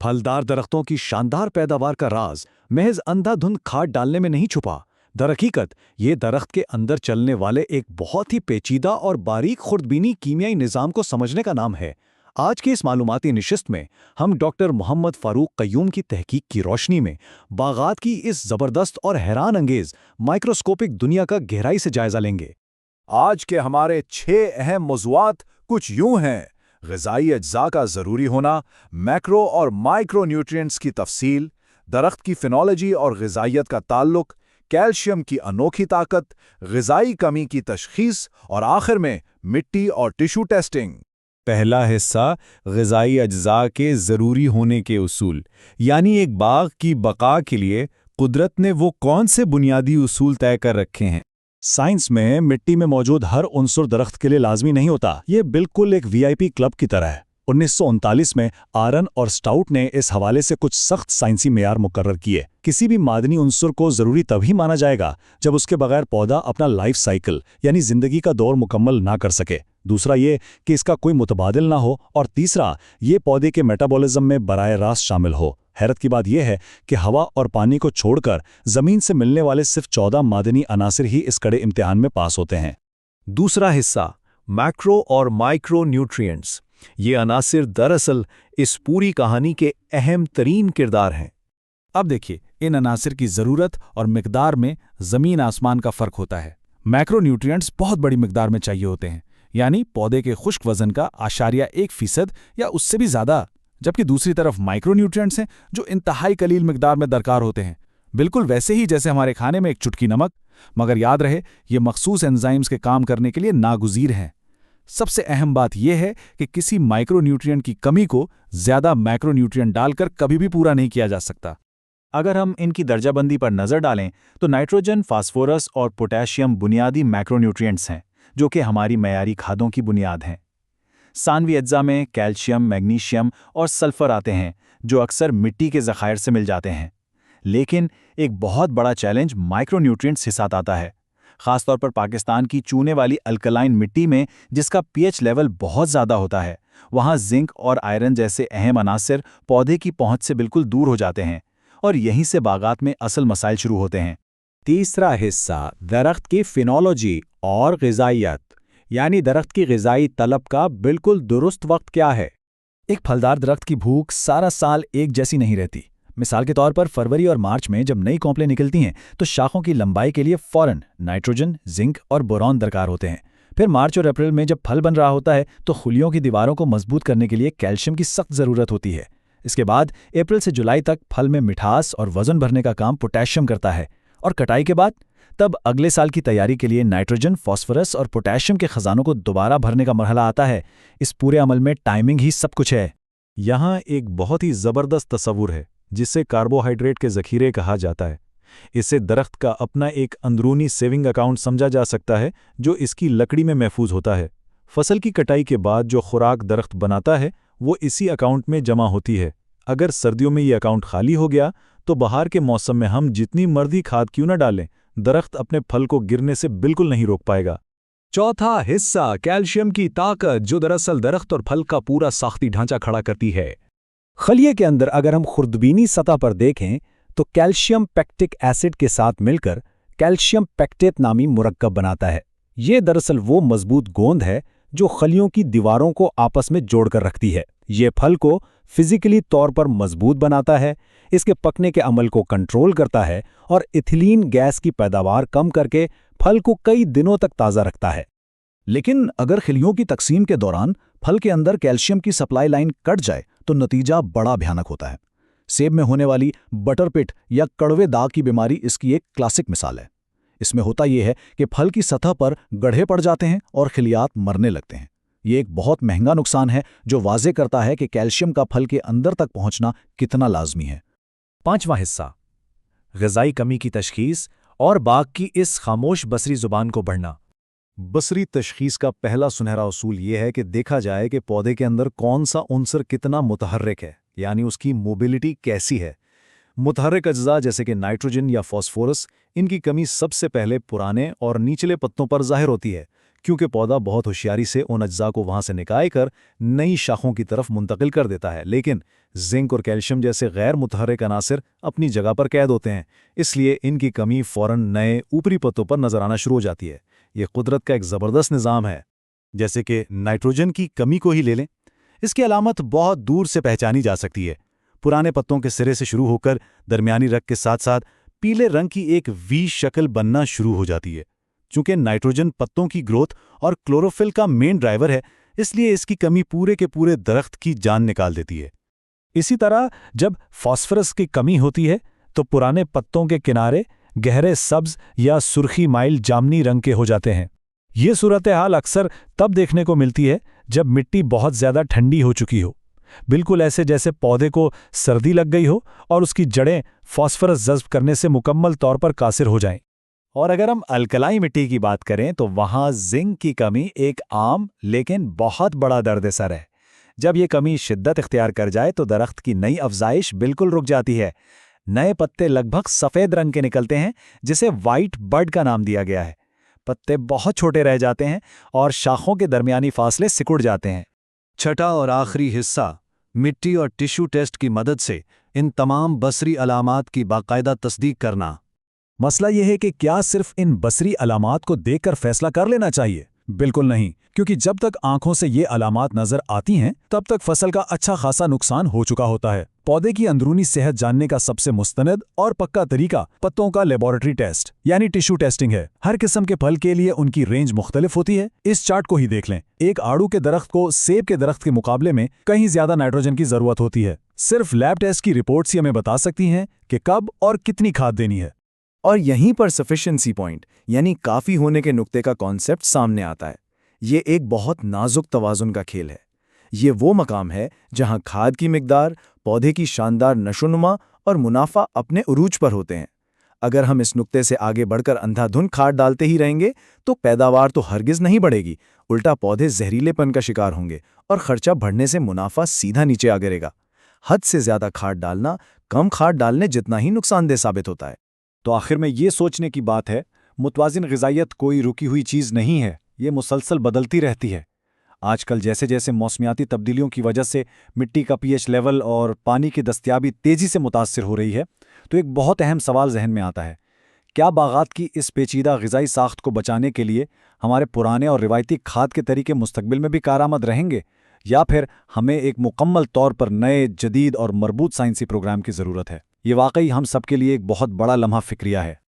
फलदार दरख्तों की शानदार पैदावार का राज महज अंधाधुंध खाद डालने में नहीं छुपा। दरहकीकत ये दरख्त के अंदर चलने वाले एक बहुत ही पेचीदा और बारीक खुर्दबीनी कीमियाई निज़ाम को समझने का नाम है। आज की इस मालूमाती निशिस्त में हम डॉक्टर मोहम्मद फारूक क़य्यूम की तहकीक की रोशनी में बागात की इस ज़बरदस्त और हैरान अंगेज़ माइक्रोस्कोपिक दुनिया का गहराई से जायज़ा लेंगे। आज के हमारे 6 अहम मौज़ूआत कुछ यूं हैं: ग़िज़ाई अज्जा का ज़रूरी होना, मैक्रो और माइक्रो न्यूट्रिएंट्स की तफसील, दरख्त की फिनोलॉजी और ग़िज़ाइयत का ताल्लुक, कैल्शियम की अनोखी ताकत, ग़िज़ाई कमी की तशख़ीस और आखिर में मिट्टी और टिश्यू टेस्टिंग। पहला हिस्सा ग़िज़ाई अज्जा के ज़रूरी होने के उसूल, यानी एक बाग की बका के लिए कुदरत ने वो कौन से बुनियादी उसूल तय कर रखे हैं। साइंस में मिट्टी में मौजूद हर उन्सुर दरख्त के लिए लाजमी नहीं होता। ये बिल्कुल एक वीआईपी क्लब की तरह है। 1939 में आरन और स्टाउट ने इस हवाले से कुछ सख्त साइंसी मेयार मुकर्रर किए। किसी भी मादनी उन्सुर को ज़रूरी तभी माना जाएगा जब उसके बगैर पौधा अपना लाइफ साइकिल यानी ज़िंदगी का दौर मुकम्मल ना कर सके। दूसरा ये कि इसका कोई मुतबादिल ना हो, और तीसरा ये पौधे के मेटाबॉलिज्म में बराह रास्त शामिल हो। हैरत की बात यह है कि हवा और पानी को छोड़कर ज़मीन से मिलने वाले सिर्फ 14 मादनी अनासिर ही इस कड़े इम्तिहान में पास होते हैं। दूसरा हिस्सा मैक्रो और माइक्रो न्यूट्रिएंट्स। ये अनासिर दरअसल इस पूरी कहानी के अहम तरीन किरदार हैं। अब देखिए, इन अनासिर की ज़रूरत और मिकदार में ज़मीन आसमान का फ़र्क होता है। मैक्रो न्यूट्रिएंट्स बहुत बड़ी मिकदार में चाहिए होते हैं, यानी पौधे के खुश्क वज़न का 0.1% या उससे भी ज़्यादा, जबकि दूसरी तरफ माइक्रो न्यूट्रिएंट्स हैं जो इंतहाई कलील मिकदार में दरकार होते हैं, बिल्कुल वैसे ही जैसे हमारे खाने में एक चुटकी नमक। मगर याद रहे, ये मखसूस एंजाइम्स के काम करने के लिए नागुज़ीर हैं। सबसे अहम बात यह है कि किसी माइक्रो न्यूट्रिएंट की कमी को ज़्यादा मैक्रो न्यूट्रिएंट डालकर कभी भी पूरा नहीं किया जा सकता। अगर हम इनकी दर्जाबंदी पर नज़र डालें तो नाइट्रोजन, फास्फोरस और पोटेशियम बुनियादी मैक्रो न्यूट्रिएंट्स हैं जो कि हमारी मयारी खादों की बुनियाद हैं। सानवी अज्जा में कैल्शियम, मैग्नीशियम और सल्फर आते हैं जो अक्सर मिट्टी के ज़खायर से मिल जाते हैं। लेकिन एक बहुत बड़ा चैलेंज माइक्रो न्यूट्रिएंट्स के साथ आता है, ख़ासतौर पर पाकिस्तान की चूने वाली अल्कलाइन मिट्टी में जिसका पीएच लेवल बहुत ज़्यादा होता है। वहाँ जिंक और आयरन जैसे अहम अनासिर पौधे की पहुँच से बिल्कुल दूर हो जाते हैं, और यहीं से बागात में असल मसाइल शुरू होते हैं। तीसरा हिस्सा दरख्त की फिनोलॉजी और ग़िज़ाइयत, यानी दरख्त की ग़िज़ाई तलब का बिल्कुल दुरुस्त वक्त क्या है। एक फलदार दरख्त की भूख सारा साल एक जैसी नहीं रहती। मिसाल के तौर पर फरवरी और मार्च में जब नई कॉंपलें निकलती हैं तो शाखों की लंबाई के लिए फ़ौरन नाइट्रोजन, जिंक और बोरॉन दरकार होते हैं। फिर मार्च और अप्रैल में जब फल बन रहा होता है तो खुलियों की दीवारों को मजबूत करने के लिए कैल्शियम की सख्त ज़रूरत होती है। इसके बाद अप्रैल से जुलाई तक फल में मिठास और वज़न भरने का काम पोटेशियम करता है, और कटाई के बाद तब अगले साल की तैयारी के लिए नाइट्रोजन, फास्फोरस और पोटेशियम के खजानों को दोबारा भरने का मरहला आता है। इस पूरे अमल में टाइमिंग ही सब कुछ है। यहाँ एक बहुत ही ज़बरदस्त तस्वुर है जिसे कार्बोहाइड्रेट के ज़ख़ीरे कहा जाता है। इसे दरख्त का अपना एक अंदरूनी सेविंग अकाउंट समझा जा सकता है जो इसकी लकड़ी में महफूज होता है। फसल की कटाई के बाद जो खुराक दरख्त बनाता है वो इसी अकाउंट में जमा होती है। अगर सर्दियों में ये अकाउंट खाली हो गया तो बहार के मौसम में हम जितनी मर्जी खाद क्यों न डालें, दरख्त अपने फल को गिरने से बिल्कुल नहीं रोक पाएगा। चौथा हिस्सा कैल्शियम की ताकत, जो दरअसल दरख्त और फल का पूरा साख्ती ढांचा खड़ा करती है। खलिए के अंदर अगर हम खुर्दबीनी सतह पर देखें तो कैल्शियम पेक्टिक एसिड के साथ मिलकर कैल्शियम पेक्टेट नामी मुरक्कब बनाता है। ये दरअसल वो मजबूत गोंद है जो खलियों की दीवारों को आपस में जोड़कर रखती है। ये फल को फिजिकली तौर पर मजबूत बनाता है, इसके पकने के अमल को कंट्रोल करता है और इथिलीन गैस की पैदावार कम करके फल को कई दिनों तक ताज़ा रखता है। लेकिन अगर खिलियों की तकसीम के दौरान फल के अंदर कैल्शियम की सप्लाई लाइन कट जाए तो नतीजा बड़ा भयानक होता है। सेब में होने वाली बटर पिट या कड़वे दाग की बीमारी इसकी एक क्लासिक मिसाल है। इसमें होता यह है कि फल की सतह पर गड्ढे पड़ जाते हैं और खिलियात मरने लगते हैं। ये एक बहुत महंगा नुकसान है जो वाज़े करता है कि कैल्शियम का फल के अंदर तक पहुंचना कितना लाजमी है। पांचवां हिस्सा ग़िज़ाई कमी की तशख़ीस और बाग की इस खामोश बसरी ज़ुबान को बढ़ना। बसरी तशख़ीस का पहला सुनहरा उसूल ये है कि देखा जाए कि पौधे के अंदर कौन सा उन्सर कितना मुतहर्रिक है, यानी उसकी मोबिलिटी कैसी है। मुतहर्रिक अज्जा जैसे कि नाइट्रोजन या फास्फोरस, इनकी कमी सबसे पहले पुराने और निचले पत्तों पर ज़ाहिर होती है क्योंकि पौधा बहुत होशियारी से उन अज्जा को वहां से निकाल कर नई शाखों की तरफ मुंतकिल कर देता है, लेकिन जिंक और कैल्शियम जैसे गैर मुतहर्रिक अनासिर अपनी जगह पर कैद होते हैं, इसलिए इनकी कमी फौरन नए ऊपरी पत्तों पर नजर आना शुरू हो जाती है। ये कुदरत का एक ज़बरदस्त निज़ाम है। जैसे कि नाइट्रोजन की कमी को ही ले लें, इसकी अलामत बहुत दूर से पहचानी जा सकती है। पुराने पत्तों के सिरे से शुरू होकर दरमियानी रंग के साथ साथ पीले रंग की एक वी शक्ल बनना शुरू हो जाती है। चूंकि नाइट्रोजन पत्तों की ग्रोथ और क्लोरोफिल का मेन ड्राइवर है, इसलिए इसकी कमी पूरे के पूरे दरख्त की जान निकाल देती है। इसी तरह जब फास्फोरस की कमी होती है तो पुराने पत्तों के किनारे गहरे सब्ज या सुर्खी माइल जामनी रंग के हो जाते हैं। ये सूरत हाल अक्सर तब देखने को मिलती है जब मिट्टी बहुत ज़्यादा ठंडी हो चुकी हो, बिल्कुल ऐसे जैसे पौधे को सर्दी लग गई हो और उसकी जड़ें फास्फोरस जज्ब करने से मुकम्मल तौर पर कासिर हो जाएं। और अगर हम अल्कलाई मिट्टी की बात करें तो वहाँ जिंक की कमी एक आम लेकिन बहुत बड़ा दर्द-ए-सर है। जब ये कमी शिद्दत इख्तियार कर जाए तो दरख्त की नई अफजाइश बिल्कुल रुक जाती है। नए पत्ते लगभग सफ़ेद रंग के निकलते हैं, जिसे वाइट बड का नाम दिया गया है। पत्ते बहुत छोटे रह जाते हैं और शाखों के दरमियानी फासले सिकुड़ जाते हैं। छठा और आखिरी हिस्सा, मिट्टी और टिश्यू टेस्ट की मदद से इन तमाम बसरी अलामात की बाकायदा तस्दीक करना। मसला यह है कि क्या सिर्फ इन बसरी अलामात को देखकर फैसला कर लेना चाहिए? बिल्कुल नहीं, क्योंकि जब तक आंखों से ये अलामात नजर आती हैं तब तक फसल का अच्छा खासा नुकसान हो चुका होता है। पौधे की अंदरूनी सेहत जानने का सबसे मुस्तनद और पक्का तरीका पत्तों का लेबोरेटरी टेस्ट यानी टिश्यू टेस्टिंग है। हर किस्म के फल के लिए उनकी रेंज मुख्तलिफ होती है। इस चार्ट को ही देख लें। एक आड़ू के दरख्त को सेब के दरख्त के मुकाबले में कहीं ज्यादा नाइट्रोजन की जरूरत होती है। सिर्फ लैब टेस्ट की रिपोर्ट्स ही हमें बता सकती हैं कि कब और कितनी खाद देनी है। और यहीं पर सफिशिएंसी पॉइंट यानी काफ़ी होने के नुक्ते का कॉन्सेप्ट सामने आता है। ये एक बहुत नाजुक तवाज़ुन का खेल है। ये वो मकाम है जहां खाद की मिकदार, पौधे की शानदार नशोनुमा और मुनाफा अपने उरूज पर होते हैं। अगर हम इस नुक्ते से आगे बढ़कर अंधाधुंध खाद डालते ही रहेंगे तो पैदावार तो हरगिज़ नहीं बढ़ेगी, उल्टा पौधे जहरीलेपन का शिकार होंगे और खर्चा बढ़ने से मुनाफा सीधा नीचे आ गिरेगा। हद से ज़्यादा खाद डालना कम खाद डालने जितना ही नुकसानदेह साबित होता है। तो आखिर में ये सोचने की बात है, मुतवाज़िन ग़िज़ाइयत कोई रुकी हुई चीज़ नहीं है, ये मुसलसल बदलती रहती है। आजकल जैसे जैसे मौसमियाती तब्दीलियों की वजह से मिट्टी का पीएच लेवल और पानी की दस्तयाबी तेज़ी से मुतासिर हो रही है, तो एक बहुत अहम सवाल जहन में आता है, क्या बागात की इस पेचीदा ग़िज़ाई साख्त को बचाने के लिए हमारे पुराने और रिवायती खाद के तरीके मुस्तकबिल में भी कारआमद रहेंगे, या फिर हमें एक मुकम्मल तौर पर नए, जदीद और मरबूत साइंसी प्रोग्राम की ज़रूरत है? ये वाकई हम सब के लिए एक बहुत बड़ा लम्हा फ़िक्रिया है।